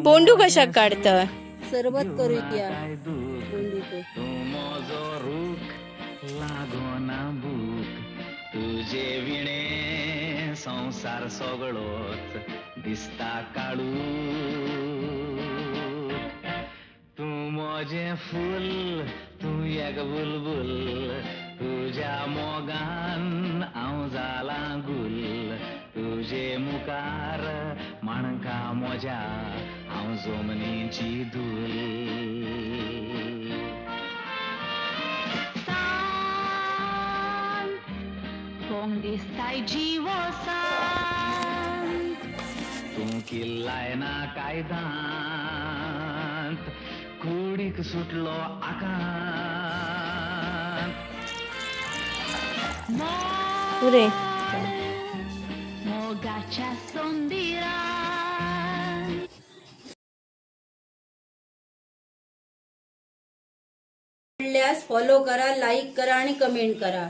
बोंडू कशा काढतं सरबत करूया बोंडीचं. माझो रूख लागोना भूक तुझे विणे संसार सगळोच दिसता काळू तू माझे फूल तू एक बुलबुल तुझ्या मोगान हांव जाला गुल तुझे मुखार माणका म्हज्या हांव जमनीची धूल दिसताय जीवो सांत तू किल्लाय ना कायदांत कुडीक सुटलो आकांत पुरे मोगाच्या सोंदिरान आवडल्यास फॉलो करा, लाईक करा आणि कमेंट करा.